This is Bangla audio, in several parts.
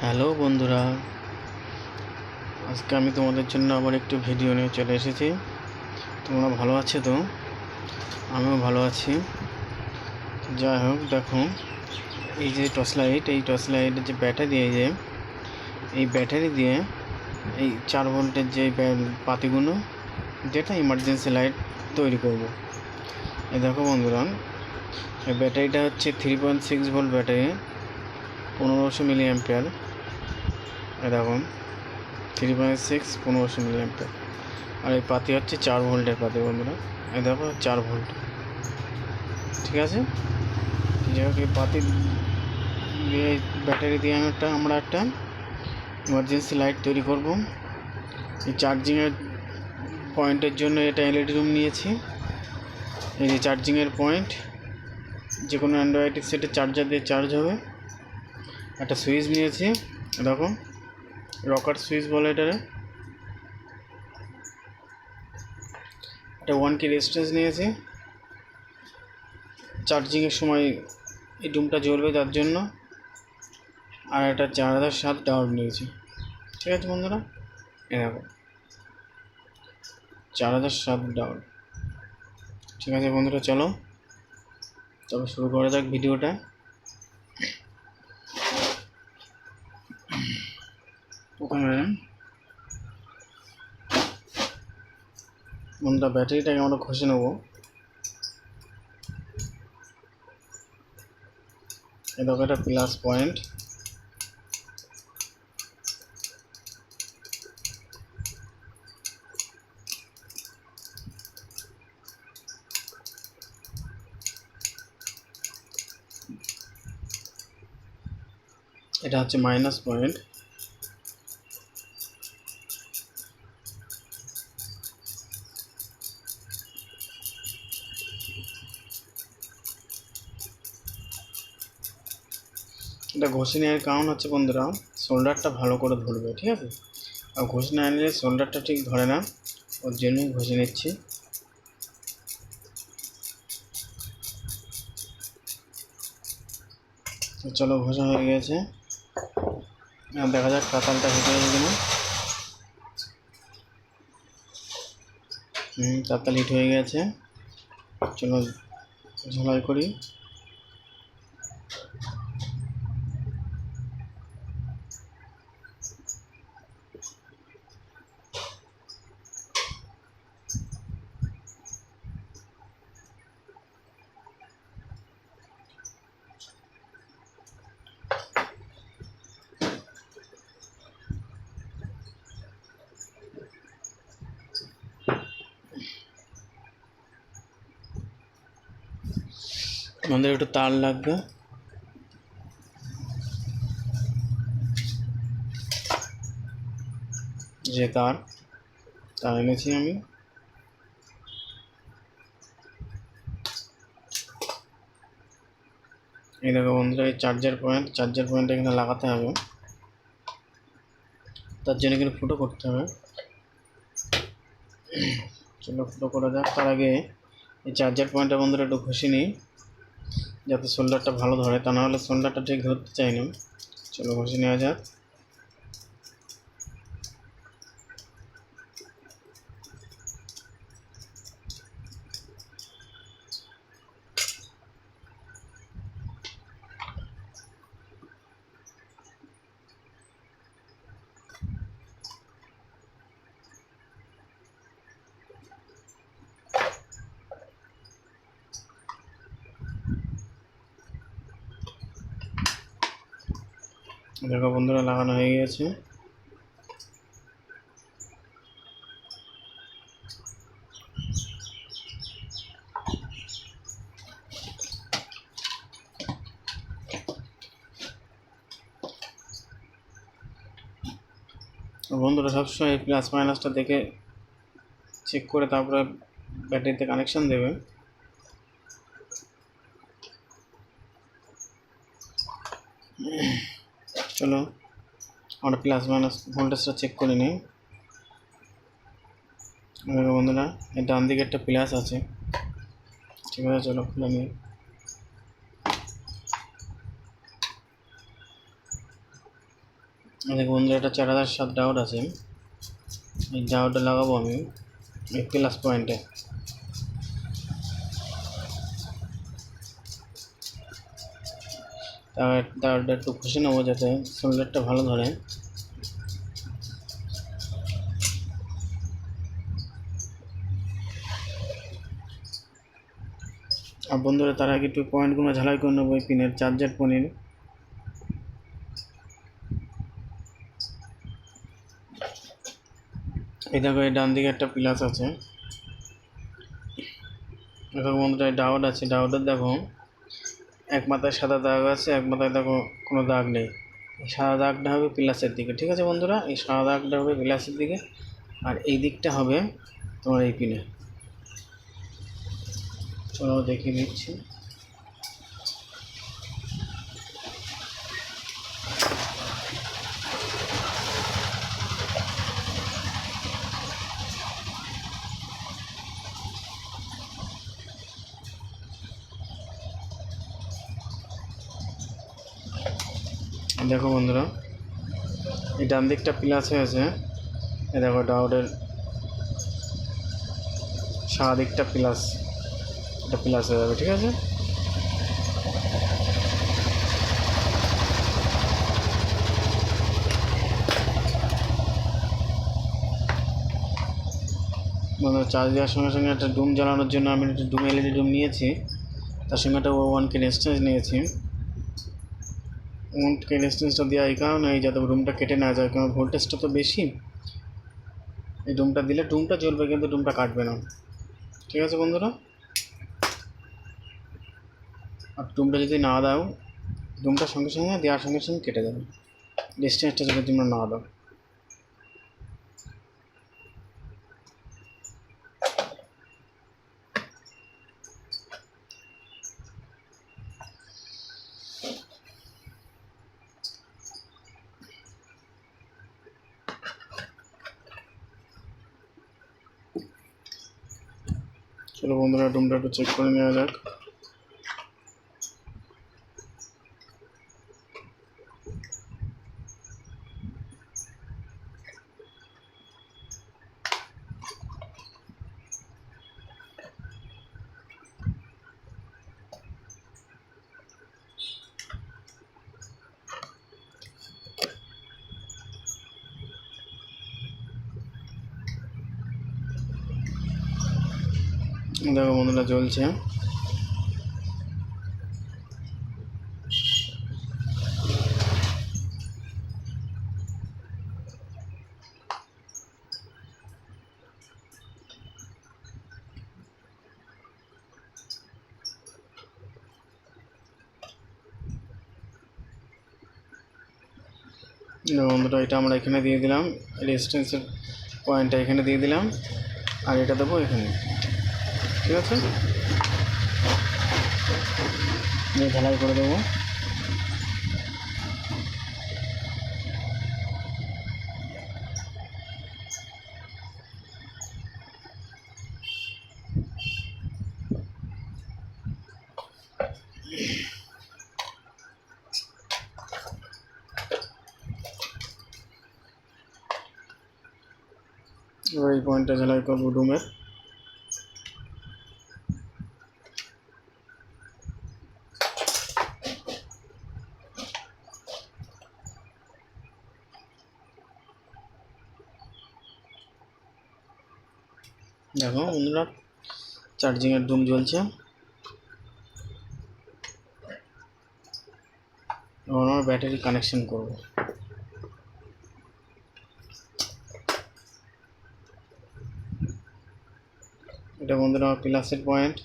হ্যালো বন্ধুরা, আজকে আমি তোমাদের জন্য আবার একটু ভিডিও নিয়ে চলে এসেছি। তোমরা ভালো আছো তো? আমিও ভালো আছি। যাই হোক, দেখো এই যে টর্চ লাইটের যে ব্যাটারি, এই ব্যাটারি দিয়ে এই 4 ভোল্টের যে পাতিগুলো, যেটা ইমার্জেন্সি লাইট তৈরি করব। এই দেখো বন্ধুরা, এই ব্যাটারিটা হচ্ছে 3.6 ভোল্ট ব্যাটারি, 1500 মিলি অ্যাম্পিয়ার। এই দেখো 3.6 1500 মিলি অ্যাম্পিয়ার। আর এই পাতি হচ্ছে 4 ভোল্টের পাতি বন্ধুরা। এই দেখো 4 ভোল্ট, ঠিক আছে। যাই হোক, এই পাতি দিয়ে ব্যাটারি দিয়ে আমরা একটা ইমার্জেন্সি লাইট তৈরি করব। এই চার্জিংয়ের পয়েন্টের জন্য এটা এলইডি রুম নিয়েছি। এই যে চার্জিংয়ের পয়েন্ট, যে কোনো অ্যান্ড্রয়েড সেটে চার্জার দিয়ে চার্জ হবে। একটা সুইচ নিয়েছি, দেখো রকার সুইচ বলে এটারে। একটা 1K রেজিস্ট্যান্স নিয়েছি, চার্জিংয়ের সময় এই ডুমটা জ্বলবে তার জন্য। আর একটা 4007 ডায়োড নিয়েছি, ঠিক আছে বন্ধুরা। দেখো 4007 ডায়োড, ঠিক আছে বন্ধুরা। চলো তবে শুরু করা যাক ভিডিওটা। প্রথমে বন্ধুরা ব্যাটারিটাকে আমরা ঘষে নেবো। এই দেখো এটা প্লাস পয়েন্ট, এটা হচ্ছে মাইনাস পয়েন্ট। এটা ঘষে নেওয়ার কারণ হচ্ছে বন্ধুরা, শোল্ডারটা ভালো করে ধরবে, ঠিক আছে। আর ঘষে না নিলে শোল্ডারটা ঠিক ধরে না, ওর জন্যই ঘষে নিচ্ছি। তো চলো, ঘষা হয়ে গেছে। দেখা যাক তাতালটা হেঁটে গেছে কিনা। তাতাল হিট হয়ে গেছে। চলো ঝালাই করি। আমাদের একটু তার লাগবে, যে তার এনেছি আমি। এই দেখো বন্ধুরা, এই চার্জার পয়েন্ট এখানে লাগাতে হবে। তার জন্য কিন্তু ফুটো করতে হবে। চলো ফুটো করা যাক। তার আগে এই চার্জার পয়েন্টটা বন্ধুরা একটু ঘষে নিই, যাতে শোল্ডারটা ভালো ধরে, তা নাহলে শোল্ডারটা ঠিক ধরতে চাই না। চলো ঘষে নেওয়া যাক। দেখো বন্ধুরা, লাগানো হয়ে গেছে। বন্ধুরা সবসময় প্লাস মাইনাসটা দেখে চেক করে তারপরে ব্যাটারিতে কানেকশান দেবে। চলো আমরা প্লাস মাইনাস ভোল্টেজটা চেক করে নিই। বন্ধুরা, এই ডান দিকে একটা প্লাস আছে, ঠিক আছে। চলো খুলে নিই। দেখো বন্ধুরা, এটা 4007 ডাউট আছে। এই ডাউটটা লাগাবো আমি এই প্লাস পয়েন্টে। তারটা একটু খুশি নেবো যাতে সোল্ডারটা ভালো ধরে। আর বন্ধুরা, তার আগে একটু পয়েন্টগুলো ঝালাই করে নেবো এই পিনের চার্জার পয়েন্ট। এই দেখো, এই ডান দিকে একটা প্লাস আছে। দেখো বন্ধুরা, ডাউট আছে, ডাউটের দেখো এক মাথায় সাদা দাগ আছে, এক মাথায় দেখো কোনো দাগ নেই। এই সাদা দাগটা হবে প্লাসের দিকে, ঠিক আছে বন্ধুরা? এই সাদা দাগটা হবে প্লাসের দিকে, আর এই দিকটা হবে তোমার এই পিনে। চলো দেখিয়ে দিচ্ছি। দেখো বন্ধুরা, এই ডান দিকটা প্লাস হয়েছে। এই দেখো ডাউটের সাদা দিকটা প্লাস, এটা প্লাস হয়ে যাবে, ঠিক আছে? বন্ধুরা, চার্জ দেওয়ার সঙ্গে সঙ্গে একটা ডুম জ্বালানোর জন্য আমি একটা ডুম এলইডি ডুম নিয়েছি, তার সঙ্গে একটা 1K রেজিস্ট্যান্স নিয়েছি। 1K রেজিস্ট্যান্সটা দেওয়া এই কারণে যাতে ডুমটা কেটে না যায়, কারণ ভোল্টেজটা তো বেশি। এই ডুমটা দিলে ডুমটা জ্বলবে কিন্তু ডুমটা কাটবে না, ঠিক আছে বন্ধুরা? আর ডুমটা যদি না দাও, ডুমটার সঙ্গে সঙ্গে দেওয়ার সঙ্গে সঙ্গে কেটে যাবে, রেজিস্ট্যান্সটা যদি তোমরা না দাও। চলো বন্ধুরা, ডুমটা একটু চেক করে নেওয়া যাক। দেখো বন্ধুরা, জ্বলছে। বন্ধুরা, এটা আমরা এখানে দিয়ে দিলাম, রেজিস্ট্যান্সের পয়েন্টটা এখানে দিয়ে দিলাম, আর এটা দেবো এখানে, ঠিক আছে? ঢালাই করে দেবো। এবার এই পয়েন্টটা ঝালাই করবো ডুমের। দেখো বন্ধুরা, চার্জিংয়ের ডুম জ্বলছে। এবার আমরা ব্যাটারি কানেকশন করব। এটা বন্ধুরা আমার প্লাসের পয়েন্ট,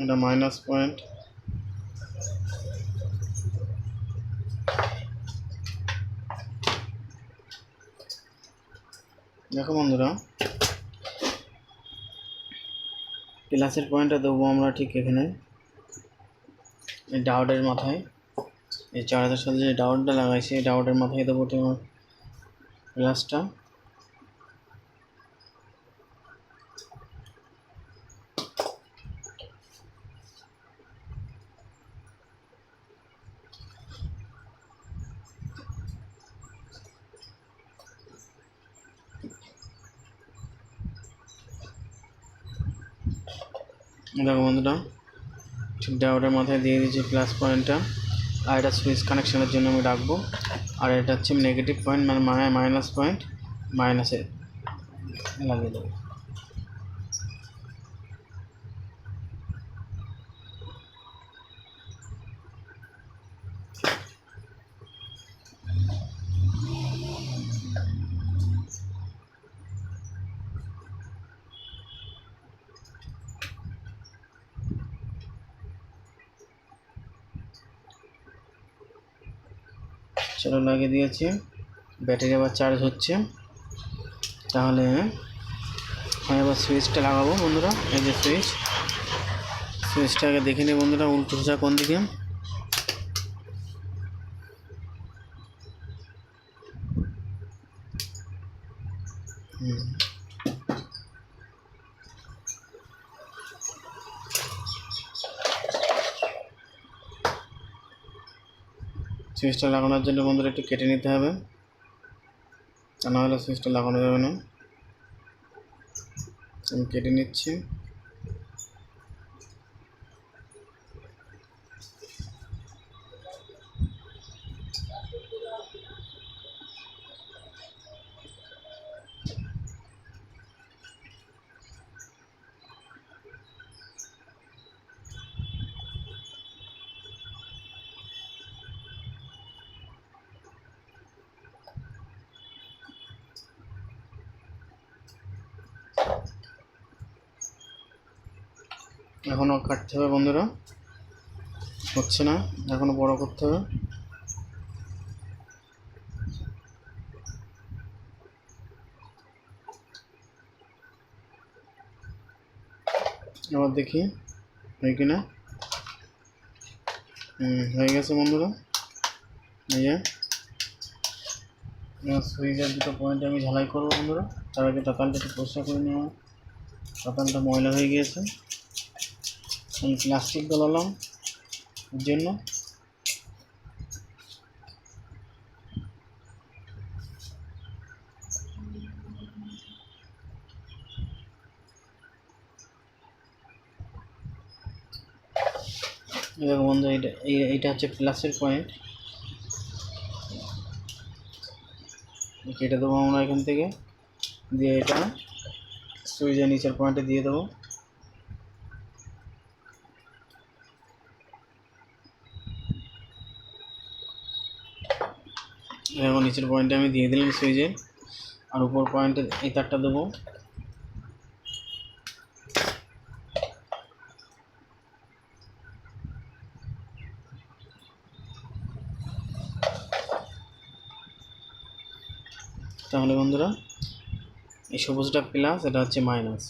এটা মাইনাস পয়েন্ট। দেখো বন্ধুরা, প্লাসের পয়েন্টটা দেবো আমরা ঠিক এখানে, এই ডাউটের মাথায়। এই চার্জার সাথে যে ডাউটটা লাগাইছি, এই ডাউটের মাথায় দেবো তোমার প্লাসটা। দেখো বন্ধুরা, ঠিক ডায়োডের মাথায় দিয়ে দিয়েছি প্লাস পয়েন্টটা, আর এটা সুইচ কানেকশানের জন্য আমি রাখবো। আর এটা হচ্ছে নেগেটিভ পয়েন্ট, মানে মাইনাস পয়েন্ট, মাইনাসে লাগিয়ে দেবো। চলো লাগিয়ে দিয়েছি, ব্যাটারি আবার চার্জ হচ্ছে। তাহলে আমি এবার সুইচটা লাগাবো বন্ধুরা। এই যে সুইচটা আগে দেখে নিই বন্ধুরা, উল্টো সোজা কোন দিকে। সুইচটা লাগানোর জন্য বন্ধুরা একটু কেটে নিতে হবে, তা নাহলে সুইচটা লাগানো যাবে না। আমি কেটে নিচ্ছি। এখনও কাটতে হবে বন্ধুরা, হচ্ছে না, এখনও বড় করতে হবে। আবার দেখি হয় কিনা। হয়ে গেছে বন্ধুরা। এই যে সুইচের দুটো পয়েন্ট আমি ঝালাই করবো বন্ধুরা। তার আগে তাতালটা একটু পরিষ্কার করে নেওয়া, তাতালটা ময়লা হয়ে গিয়েছে। আমি প্লাস্টিক গলালাম এর জন্য। দেখো বন্ধু, এইটা হচ্ছে প্লাসের পয়েন্ট, কেটে দেবো আমরা এখান থেকে, দিয়ে এটা সুইচের নিচের পয়েন্টে দিয়ে দেবো। এখন নিচের পয়েন্টে আমি দিয়ে দিলাম সুইচের, আর উপর পয়েন্টে এই তারটা দেবো। তাহলে বন্ধুরা, এই সবুজটা প্লাস, এটা হচ্ছে মাইনাস।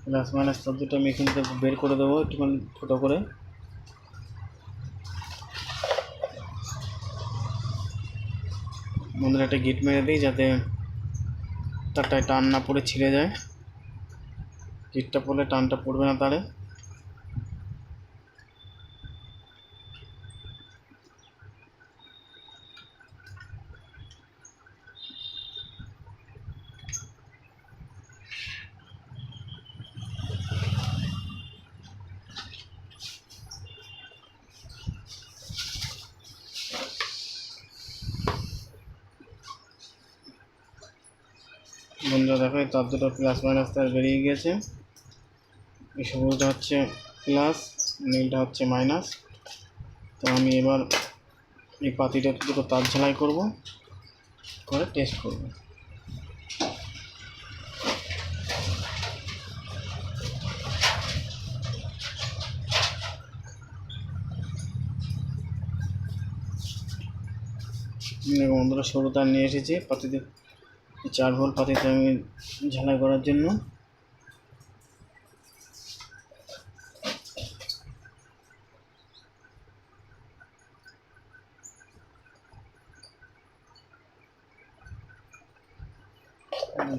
প্লাস মাইনাস সব দুটো আমি এখান থেকে বের করে দেবো একটুখানি ছোটো করে। বন্ধুরা একটা গিট মেরে দিই, যাতে তারটায় টান না পড়ে ছিঁড়ে যায়। গিটটা পড়লে টানটা পড়বে না তারে। বন্ধুরা দেখো, তার দুটো প্লাস মাইনাস তার বেরিয়ে গিয়েছে। এই সবুজটা হচ্ছে প্লাস, নীলটা হচ্ছে মাইনাস। তো আমি এবার এই পাতিটা দুটো তার ঝালাই করবো, করে টেস্ট করবো। বন্ধুরা সরু তার নিয়ে এসেছি পাতিতে, 4 ভোল্ট পাতিতে আমি ঝালাই করার জন্য।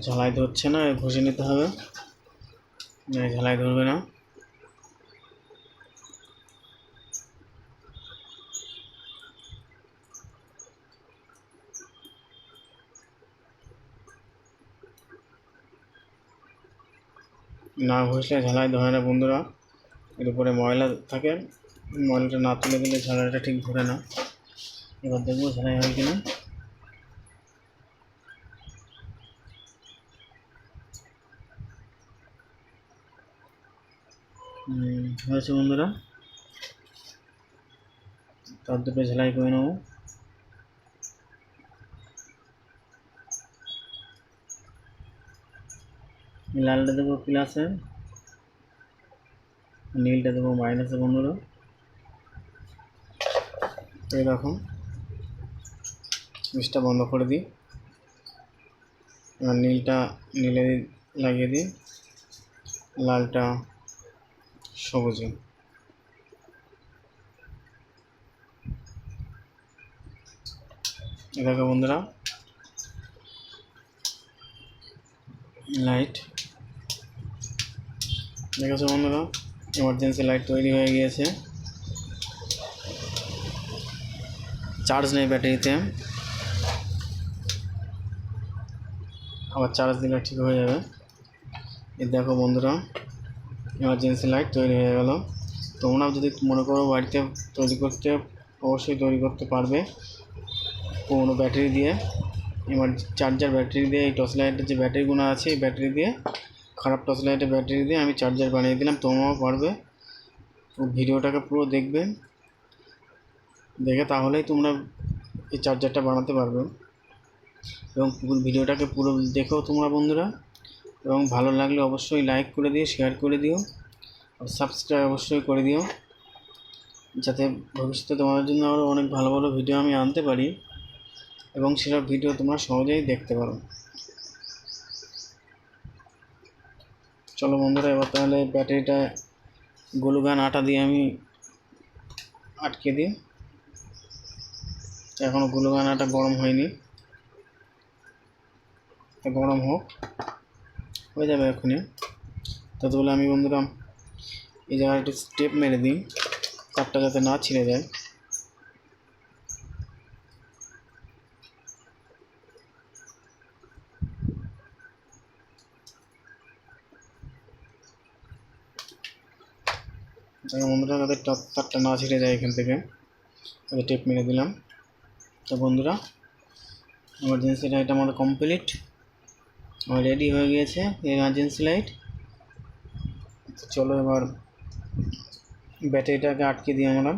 ঝালাই ধরছে না, ঘষে নিতে হবে, ঝালাই ধরবে না। না ঘষলে ঝালাই ধরে না বন্ধুরা, এর উপরে ময়লা থাকে, ময়লাটা না তুলে দিলে ঝালাইটা ঠিক ধরে না। এবার দেখবো ঝালাই হয় কিনা। হয়েছে বন্ধুরা, তার দুটো ঝালাই করে নেবো। লালটা দেবো প্লাসে, নীলটা দেবো মাইনাসে বন্ধুরা। এই দেখুন সুইচটা বন্ধ করে দিই, এবার নীলটা নীলে লাগিয়ে দিই, লালটা সবুজে। এ দেখো বন্ধুরা লাইট দেখেছো বন্ধুরা, এমার্জেন্সি লাইট তৈরি হয়ে গিয়েছে। চার্জ নেই ব্যাটারিতে, আবার চার্জ দিলে ঠিক হয়ে যাবে। এই দেখো বন্ধুরা এমার্জেন্সি লাইট তৈরি হয়ে গেল। তোমরা যদি মনে করো বাড়িতে তৈরি করতে, অবশ্যই তৈরি করতে পারবে পুরোনো ব্যাটারি দিয়ে, এবার চার্জার ব্যাটারি দিয়ে। এই টর্চ লাইটের যে ব্যাটারিগুলো আছে এই ব্যাটারি দিয়ে, খারাপ টর্চ লাইটের ব্যাটারি দিয়ে আমি চার্জার বানিয়ে দিলাম। তোমরাও পারবে। ভিডিওটাকে পুরো দেখবে, দেখে তাহলেই তোমরা এই চার্জারটা বানাতে পারবে। এবং ভিডিওটাকে পুরো দেখো তোমরা বন্ধুরা, এবং ভালো লাগলে অবশ্যই লাইক করে দিও, শেয়ার করে দিও, আর সাবস্ক্রাইব অবশ্যই করে দিও, যাতে ভবিষ্যতে তোমাদের জন্য আরও অনেক ভালো ভালো ভিডিও আমি আনতে পারি এবং সেসব ভিডিও তোমরা সহজেই দেখতে পারো। চলো বন্ধুরা, এবার তাহলে ব্যাটারিটা গ্লুগান আটা দিয়ে আমি আটকে দিই। এখনও গ্লুগান আটা গরম হয়নি, গরম হোক, হয়ে যাবে এখনই। ততগুলো আমি বন্ধুরা এই জায়গায় একটু স্টেপ মেরে দিই, তারটা যাতে না ছিঁড়ে যায়। বন্ধুরা যাতে তারটা না ছিঁড়ে যায় এখান থেকে, টেপ মেরে দিলাম। তো বন্ধুরা এমার্জেন্সি লাইট আমার কমপ্লিট, আমার রেডি হয়ে গিয়েছে এমার্জেন্সি লাইট। চলো এবার ব্যাটারিটাকে আটকে দিই আমরা।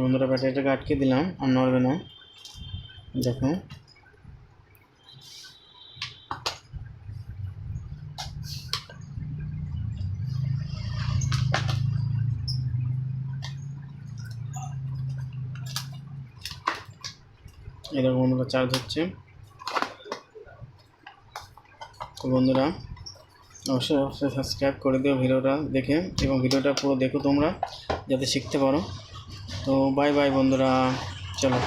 বন্ধুরা ব্যাটারিটাকে আটকে দিলাম, আর নড়বে না। দেখো এরকম বন্ধুরা চার্জ হচ্ছে। তো বন্ধুরা অবশ্যই সাবস্ক্রাইব করে দিও ভিডিওটা দেখে, এবং ভিডিওটা পুরো দেখো তোমরা যাতে শিখতে পারো। তো বাই বাই বন্ধুরা, চলো।